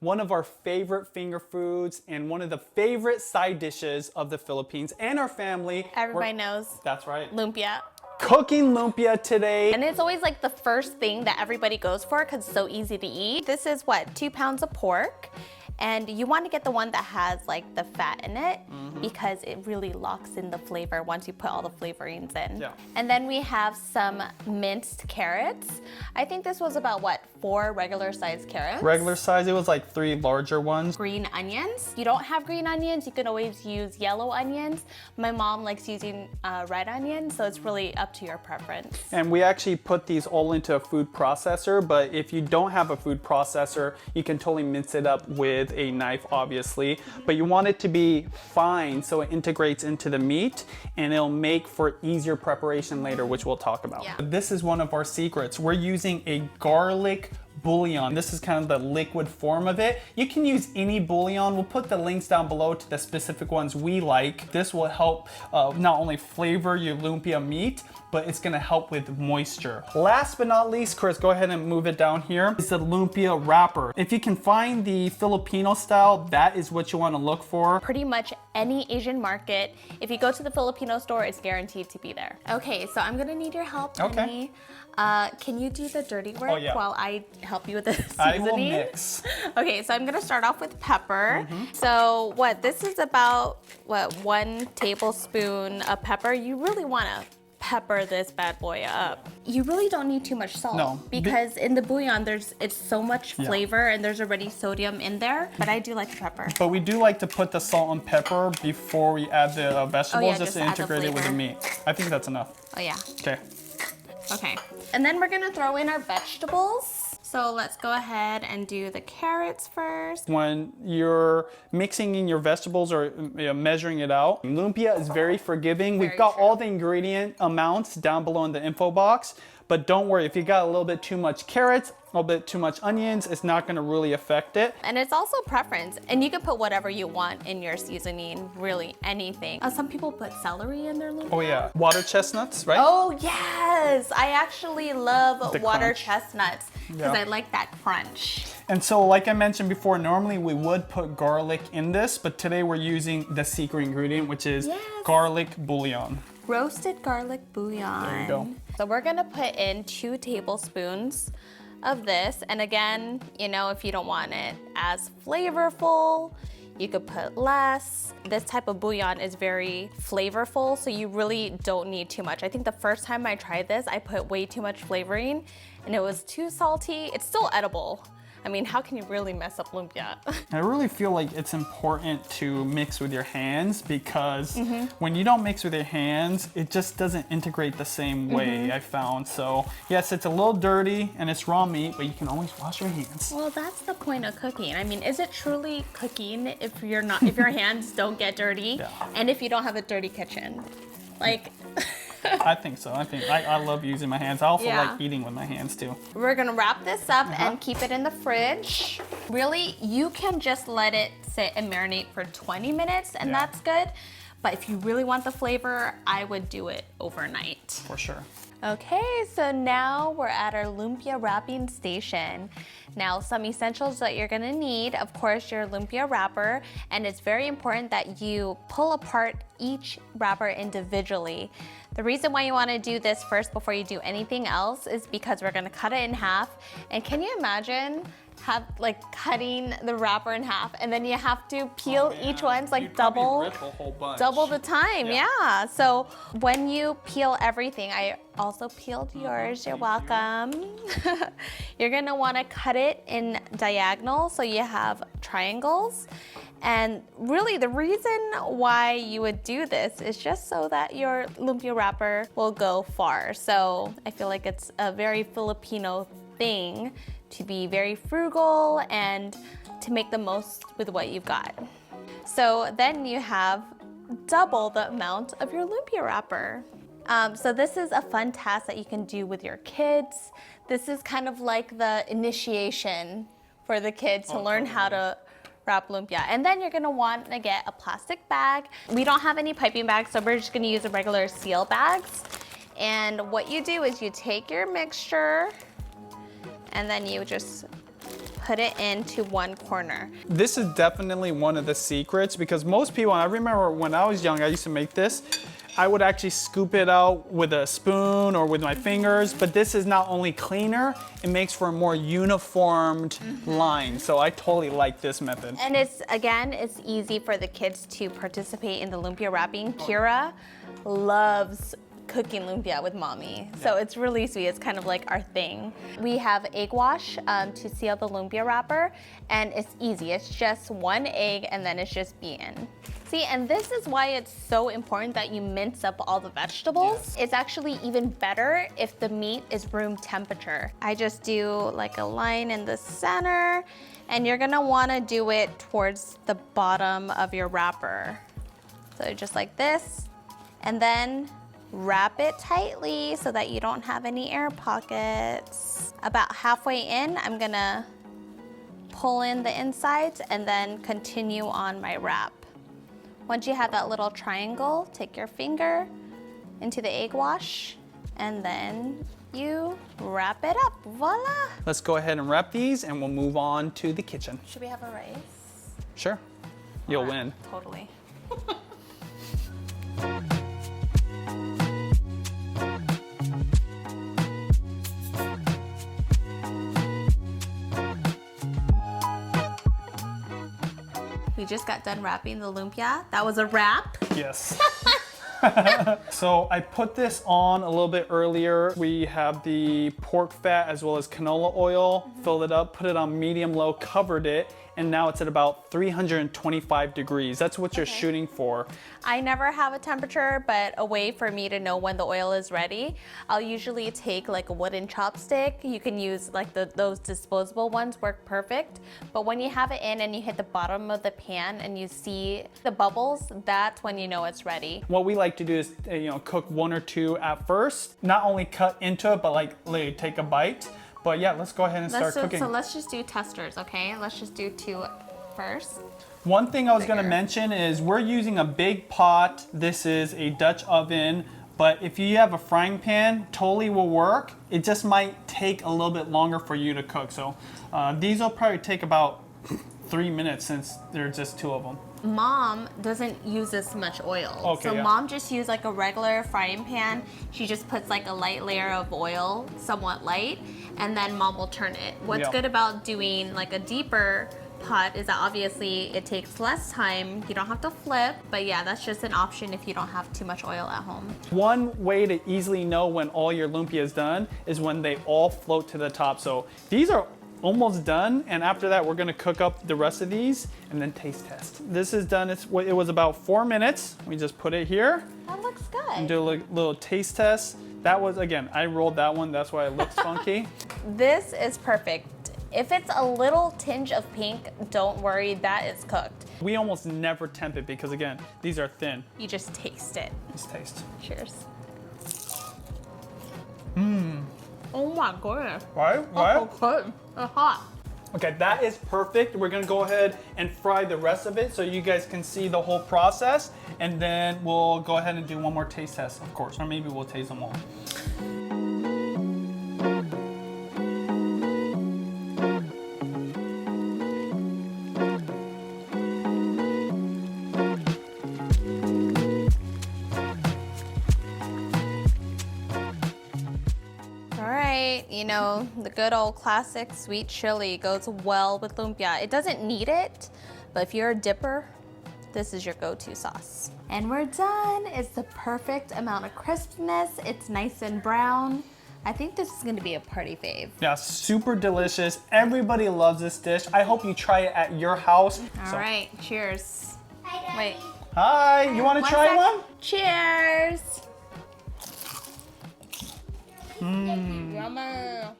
one of our favorite finger foods and one of the favorite side dishes of the Philippines and our family. Everybody knows. That's right. Lumpia. Cooking lumpia today. And it's always like the first thing that everybody goes for because it's so easy to eat. This is what, 2 pounds of pork. And you want to get the one that has like the fat in it because it really locks in the flavor once you put all the flavorings in. Yeah. And then we have some minced carrots. I think this was about what, 4 regular sized carrots? Regular size, it was like 3 larger ones. Green onions. You don't have green onions, you can always use yellow onions. My mom likes using red onions, so it's really up to your preference. And we actually put these all into a food processor, but if you don't have a food processor, you can totally mince it up with a knife, obviously. But you want it to be fine so it integrates into the meat and it'll make for easier preparation later, which we'll talk about. Yeah. This is one of our secrets. We're using a garlic bouillon. This is kind of the liquid form of it. You can use any bouillon. We'll put the links down below to the specific ones we like. This will help not only flavor your lumpia meat, but it's gonna help with moisture. Last but not least, Chris, go ahead and move it down here, is the lumpia wrapper. If you can find the Filipino style, that is what you wanna look for. Pretty much any Asian market, if you go to the Filipino store, it's guaranteed to be there. Okay, so I'm gonna need your help, Penny. Can you do the dirty work while I help you with the seasoning? I will mix. Okay, so I'm gonna start off with pepper. So this is about, 1 tablespoon of pepper. You really wanna pepper this bad boy up. You really don't need too much salt because in the bouillon it's so much flavor and there's already sodium in there, but I do like pepper. But we do like to put the salt and pepper before we add the vegetables just to integrate it with the meat. I think that's enough. Oh yeah. Okay. Okay. And then we're gonna throw in our vegetables. So let's go ahead and do the carrots first. When you're mixing in your vegetables or measuring it out, lumpia is very forgiving. We've got all the ingredient amounts down below in the info box, but don't worry, if you got a little bit too much carrots, a little bit too much onions, it's not gonna really affect it. And it's also preference, and you can put whatever you want in your seasoning, really anything. Some people put celery in their lumpia. Oh yeah, water chestnuts, right? Oh yes, I actually love water crunch. chestnuts because I like that crunch. And so like I mentioned before, normally we would put garlic in this, but today we're using the secret ingredient, which is garlic bouillon. Roasted garlic bouillon. There you go. So we're gonna put in 2 tablespoons of this. And again, you know, if you don't want it as flavorful, you could put less. This type of bouillon is very flavorful, so you really don't need too much. I think the first time I tried this, I put way too much flavoring and it was too salty. It's still edible. I mean, how can you really mess up lumpia? I really feel like it's important to mix with your hands because when you don't mix with your hands, it just doesn't integrate the same way, I found. So yes, it's a little dirty and it's raw meat, but you can always wash your hands. Well, that's the point of cooking. I mean, is it truly cooking if you're not, if your hands don't get dirty and if you don't have a dirty kitchen? Like, I think so. I love using my hands. I also like eating with my hands too. We're gonna wrap this up and keep it in the fridge. Really, you can just let it sit and marinate for 20 minutes and that's good. But if you really want the flavor, I would do it overnight. For sure. Okay, so now we're at our lumpia wrapping station. Now, some essentials that you're gonna need, of course, your lumpia wrapper, and it's very important that you pull apart each wrapper individually. The reason why you wanna do this first before you do anything else is because we're gonna cut it in half. And can you imagine cutting the wrapper in half and then you have to peel each one's like double the time. Yeah. So when you peel everything, I also peeled yours, you're welcome. You're gonna wanna cut it in diagonal so you have triangles. And really the reason why you would do this is just so that your lumpia wrapper will go far. So I feel like it's a very Filipino thing to be very frugal and to make the most with what you've got. So then you have double the amount of your lumpia wrapper. So this is a fun task that you can do with your kids. This is kind of like the initiation for the kids to learn how to wrap lumpia. And then you're gonna want to get a plastic bag. We don't have any piping bags, so we're just gonna use the regular seal bags. And what you do is you take your mixture and then you just put it into one corner. This is definitely one of the secrets because most people, I remember when I was young, I used to make this. I would actually scoop it out with a spoon or with my fingers, but this is not only cleaner, it makes for a more uniformed line. So I totally like this method. And it's easy for the kids to participate in the lumpia wrapping. Kira loves cooking lumpia with mommy. So it's really sweet. It's kind of like our thing. We have egg wash to seal the lumpia wrapper, and it's easy. It's just one egg and then it's just beaten. See, and this is why it's so important that you mince up all the vegetables. Yes. It's actually even better if the meat is room temperature. I just do like a line in the center, and you're gonna wanna do it towards the bottom of your wrapper. So just like this, and then wrap it tightly so that you don't have any air pockets. About halfway in, I'm gonna pull in the insides and then continue on my wrap. Once you have that little triangle, take your finger into the egg wash and then you wrap it up. Voila! Let's go ahead and wrap these and we'll move on to the kitchen. Should we have a rice? Sure. You'll win. Totally. We just got done wrapping the lumpia. That was a wrap. Yes. So I put this on a little bit earlier. We have the pork fat as well as canola oil, filled it up, put it on medium low, covered it, and now it's at about 325 degrees. That's what you're shooting for. I never have a temperature, but a way for me to know when the oil is ready, I'll usually take like a wooden chopstick. You can use like those disposable ones, work perfect. But when you have it in and you hit the bottom of the pan and you see the bubbles, that's when you know it's ready. What we like to do is, cook one or two at first. Not only cut into it, but like literally take a bite. But yeah, let's go ahead and start cooking. So let's just do testers, okay? Let's just do 2 first. One thing I was gonna mention is we're using a big pot. This is a Dutch oven, but if you have a frying pan, totally will work. It just might take a little bit longer for you to cook. So these will probably take about 3 minutes since there's just 2 of them. Mom doesn't use this much oil. Okay, so yeah. Mom just used like a regular frying pan. She just puts like a light layer of oil, somewhat light, and then Mom will turn it. What's good about doing like a deeper pot is that obviously it takes less time. You don't have to flip, but yeah, that's just an option if you don't have too much oil at home. One way to easily know when all your lumpia is done is when they all float to the top. So these are almost done, and after that we're gonna cook up the rest of these and then taste test. This is done. It was about 4 minutes. We just put it here. That looks good. And do a little taste test. That was, again, I rolled that one. That's why it looks funky. This is perfect. If it's a little tinge of pink, don't worry, that is cooked. We almost never temp it because, again, these are thin. You just taste it. Let's taste. Cheers. Oh my goodness. Right? Okay. It's hot. Okay, that is perfect. We're gonna go ahead and fry the rest of it so you guys can see the whole process, and then we'll go ahead and do one more taste test, of course, or maybe we'll taste them all. The good old classic sweet chili goes well with lumpia. It doesn't need it, but if you're a dipper, this is your go-to sauce. And we're done. It's the perfect amount of crispness. It's nice and brown. I think this is gonna be a party fave. Yeah, super delicious. Everybody loves this dish. I hope you try it at your house. All right, cheers. Hi, Daddy. Wait. Hi, you wanna try one? Cheers. Yummy.